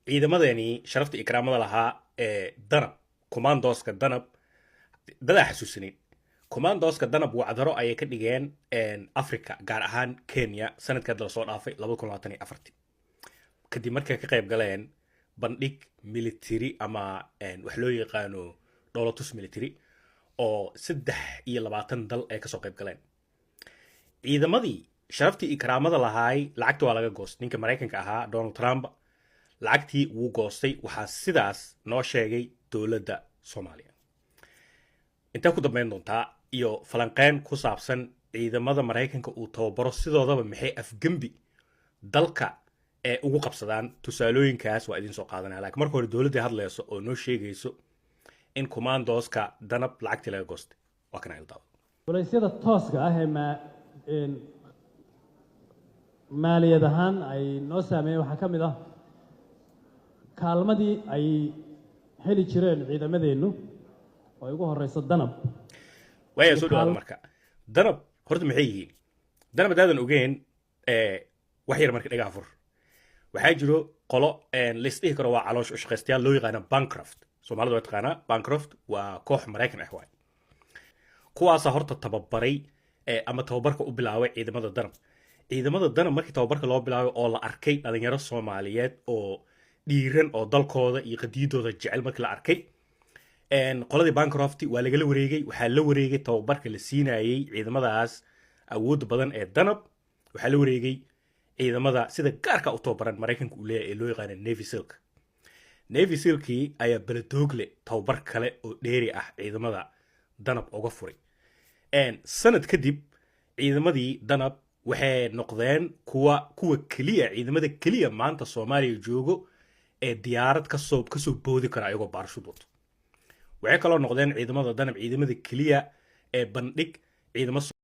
ciidamadani sharafta ikraamada lahaa ee danab commandoska danab dadaa xasuusinin commandoska danab wacdaro ayay ka dhigeen africa gaar ahaan kenya sanadka hadda lasoo dhaafay 2024 kadib markay ka qayb galeen bandhig military ama wax loo yaqaano dowlatus military oo 23 dal ay kasoo qayb galeen ciidamadii sharaftii ikraamada lahaay lacagta waa laga goostay ninka maraykanka ahaa Donald Trump lacagtii wuu goostay waxaa sidaas noo sheegay dowladda Soomaaliya inta ku dambeyn doontaa iyo falanqeyn ku saabsan ciidamada maraykanka uu tababaro sidoodaba maxay afgambi dalka ee ugu qabsadaan tusaalooyinkaas waa idin soo qaadanaya laakiin marka hore dowladda hadlayso oo noo sheegayso in commandoska danab lacagtii laga goostay waa kana ildaawad culaysyada tooska ah ee maaliyad ahaan ay noo saameeyeen waxaa ka mid ah kaalmadii ay heli jireen ciidamadeennu oo ay ugu horeyso danab waaya soo dhawaada marka danab horta maxay yihiin danab hadaadan ogeyn wax yar marka dhagaa fur waxaa jiro qolo laisdhihi karo waa caloosh u shaqaystayaal loo yaqaana Bancroft Soomaalidu way taqaanaa Bancroft waa koox Maraykan ah waay kuwaasa horta tababaray ama tababarka u bilaabay ciidamada danab markii tababarka loo bilaabay oo la arkay dhalinyaro Soomaaliyeed oo dhiiran oo dalkooda iyo qadiyadooda jecel markii la arkay qoladii Bancroft waa laga wareegay waxaa la wareegay tababarka la siinayay ciidamadaas awood badan ee danab waxaa la wareegay ciidamada sida gaarka u tababaran Maraykanka uu leeyahay ee loo yaqaan Navy Sealkii ayaa baladogle tababar kale oo dheeri ah ciidamada danab uga furay sanad kadib ciidamadii danab waxay noqdeen kuwa kaliya ciidamada kaliya maanta Soomaaliya joogo ee diyaarad ka soo boodi kara ayagoo baarshuud wato waxay kaloo noqdeen ciidamada danab ciidamada kaliya ee bandhig ciidamada